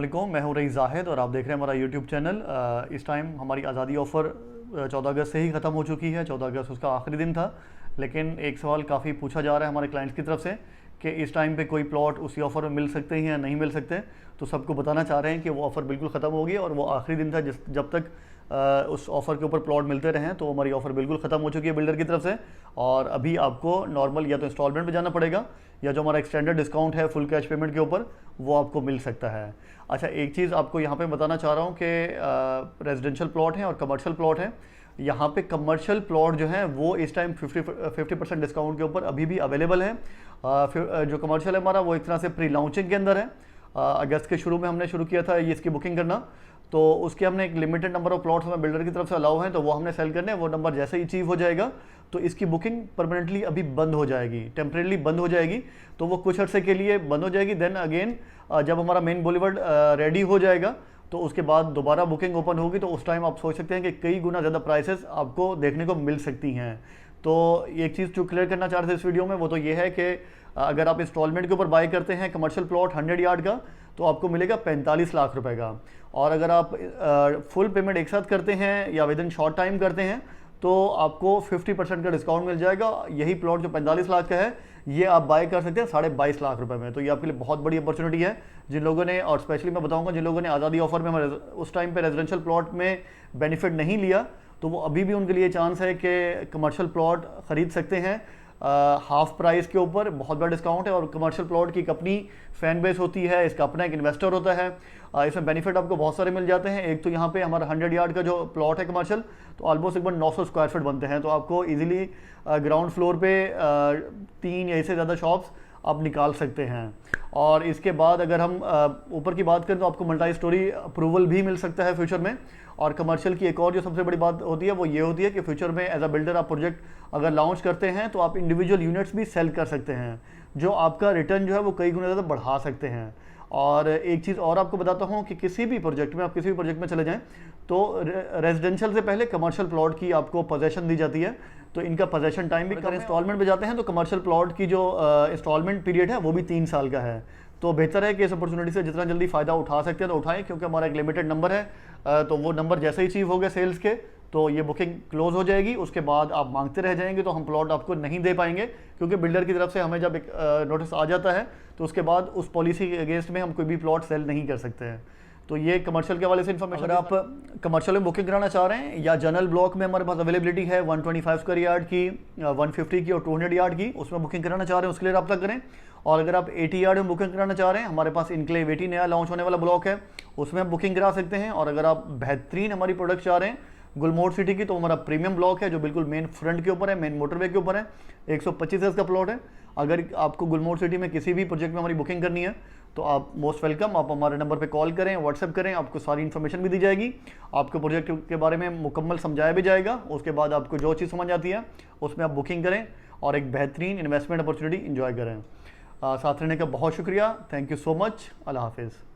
वालेकुम, मैं हूं रईस ज़ाहिद और आप देख रहे हैं हमारा यूट्यूब चैनल। इस टाइम हमारी आज़ादी ऑफ़र 14 अगस्त से ही ख़त्म हो चुकी है। 14 अगस्त उसका आखिरी दिन था, लेकिन एक सवाल काफ़ी पूछा जा रहा है हमारे क्लाइंट्स की तरफ से कि इस टाइम पे कोई प्लॉट उसी ऑफ़र में मिल सकते हैं या नहीं मिल सकते। तो सबको बताना चाह रहे हैं कि वो ऑफ़र बिल्कुल ख़त्म हो गई और वो आखिरी दिन था जब तक उस ऑफ़र के ऊपर प्लॉट मिलते रहें। तो हमारी ऑफ़र बिल्कुल ख़त्म हो चुकी है बिल्डर की तरफ से, और अभी आपको नॉर्मल या तो इंस्टॉलमेंट में जाना पड़ेगा या जो हमारा एक्सटेंडेड डिस्काउंट है फुल कैश पेमेंट के ऊपर वो आपको मिल सकता है। अच्छा, एक चीज़ आपको यहाँ पे बताना चाह रहा हूँ कि रेजिडेंशियल प्लॉट हैं और कमर्शियल प्लॉट हैं। यहाँ पे कमर्शियल प्लॉट जो हैं वो इस टाइम 50% डिस्काउंट के ऊपर अभी भी अवेलेबल हैं। जो कमर्शियल है हमारा वो एक तरह से प्री लॉन्चिंग के अंदर है। अगस्त के शुरू में हमने शुरू किया था ये इसकी बुकिंग करना, तो उसके हमने एक लिमिटेड नंबर ऑफ प्लॉट्स हमें बिल्डर की तरफ से अलाउ हैं, तो वो हमने सेल करने हैं। वो नंबर जैसे ही अचीव हो जाएगा तो इसकी बुकिंग परमानेंटली अभी बंद हो जाएगी, टेम्परेली बंद हो जाएगी। तो वो कुछ अर्से के लिए बंद हो जाएगी। देन अगेन जब हमारा मेन बुलेवर्ड रेडी हो जाएगा तो उसके बाद दोबारा बुकिंग ओपन होगी, तो उस टाइम आप सोच सकते हैं कि कई गुना ज़्यादा प्राइसेस आपको देखने को मिल सकती हैं। तो एक चीज़ जो क्लियर करना चाह रहे थे इस वीडियो में वो तो ये है कि अगर आप इंस्टॉलमेंट के ऊपर बाय करते हैं कमर्शियल प्लॉट 100 यार्ड का तो आपको मिलेगा 45 लाख रुपए का, और अगर आप फुल पेमेंट एक साथ करते हैं या विद इन शॉर्ट टाइम करते हैं तो आपको 50% का डिस्काउंट मिल जाएगा। यही प्लॉट जो 45 लाख का है ये आप बाय कर सकते हैं 22.5 लाख रुपए में। तो ये आपके लिए बहुत बड़ी अपॉर्चुनिटी है जिन लोगों ने, और स्पेशली मैं बताऊंगा जिन लोगों ने आज़ादी ऑफर में हमारे उस टाइम पे रेजिडेंशियल प्लॉट में बेनिफिट नहीं लिया, तो वो अभी भी उनके लिए चांस है कि कमर्शियल प्लॉट ख़रीद सकते हैं हाफ प्राइस के ऊपर। बहुत बड़ा डिस्काउंट है, और कमर्शियल प्लॉट की एक अपनी फैन बेस होती है, इसका अपना एक इन्वेस्टर होता है। इसमें बेनिफिट आपको बहुत सारे मिल जाते हैं। एक तो यहाँ पे हमारा 100 यार्ड का जो प्लॉट है कमर्शियल, तो ऑलमोस्ट एक बार 900 स्क्वायर फीट बनते हैं, तो आपको इजीली ग्राउंड फ्लोर पे 3 या इससे ज़्यादा शॉप्स आप निकाल सकते हैं। और इसके बाद अगर हम ऊपर की बात करें तो आपको मल्टी स्टोरी अप्रूवल भी मिल सकता है फ्यूचर में। और कमर्शियल की एक और जो सबसे बड़ी बात होती है वो ये होती है कि फ्यूचर में एज अ बिल्डर आप प्रोजेक्ट अगर लॉन्च करते हैं तो आप इंडिविजुअल यूनिट्स भी सेल कर सकते हैं, जो आपका रिटर्न जो है वो कई गुना ज़्यादा बढ़ा सकते हैं। और एक चीज़ और आपको बताता हूँ कि किसी भी प्रोजेक्ट में, आप किसी भी प्रोजेक्ट में चले जाएं तो रेजिडेंशियल से पहले कमर्शियल प्लॉट की आपको पोजेशन दी जाती है, तो इनका पोजेशन टाइम भी कम। इंस्टॉलमेंट में जाते हैं तो कमर्शियल प्लॉट की जो इंस्टॉलमेंट पीरियड है वो भी 3 साल का है। तो बेहतर है कि इस अपॉर्चुनिटी से जितना जल्दी फ़ायदा उठा सकते हैं तो उठाएं, क्योंकि हमारा एक लिमिटेड नंबर है। तो वो नंबर जैसे ही अचीव हो गए सेल्स के तो ये बुकिंग क्लोज हो जाएगी। उसके बाद आप मांगते रह जाएंगे तो हम प्लॉट आपको नहीं दे पाएंगे, क्योंकि बिल्डर की तरफ से हमें जब एक नोटिस आ जाता है तो उसके बाद उस पॉलिसी के अगेंस्ट में हम कोई भी प्लॉट सेल नहीं कर सकते हैं। तो ये कमर्शियल के हवाले से इन्फॉर्मेशन। अगर आप कमर्शियल में बुकिंग कराना चाह रहे हैं या जनरल ब्लॉक में हमारे पास अवेलेबिलिटी है 125 स्क्वायर यार्ड की, 150 की और 200 यार्ड की, उसमें बुकिंग कराना चाह रहे हैं उसके लिए रब्ता करें। और अगर आप 80 यार्ड में बुकिंग कराना चाह रहे हैं, हमारे पास इनक्लेव 80 नया लॉन्च होने वाला ब्लॉक है, उसमें आप बुकिंग करा सकते हैं। और अगर आप बेहतरीन हमारी प्रोडक्ट चाह रहे हैं गुलमोहर सिटी की, तो हमारा प्रीमियम ब्लॉक है जो बिल्कुल मेन फ्रंट के ऊपर है, मेन मोटरवे के ऊपर है, 125 एस का प्लॉट है। अगर आपको गुलमोहर सिटी में किसी भी प्रोजेक्ट में हमारी बुकिंग करनी है तो आप मोस्ट वेलकम, आप हमारे नंबर पे कॉल करें, व्हाट्सएप करें, आपको सारी इन्फॉर्मेशन भी दी जाएगी, आपके प्रोजेक्ट के बारे में मुकम्मल समझाया भी जाएगा। उसके बाद आपको जो चीज़ समझ आती है उसमें आप बुकिंग करें और एक बेहतरीन इन्वेस्टमेंट अपॉर्चुनिटी इंजॉय करें। साथ रहने का बहुत शुक्रिया, थैंक यू सो मच, अल्लाह हाफिज़।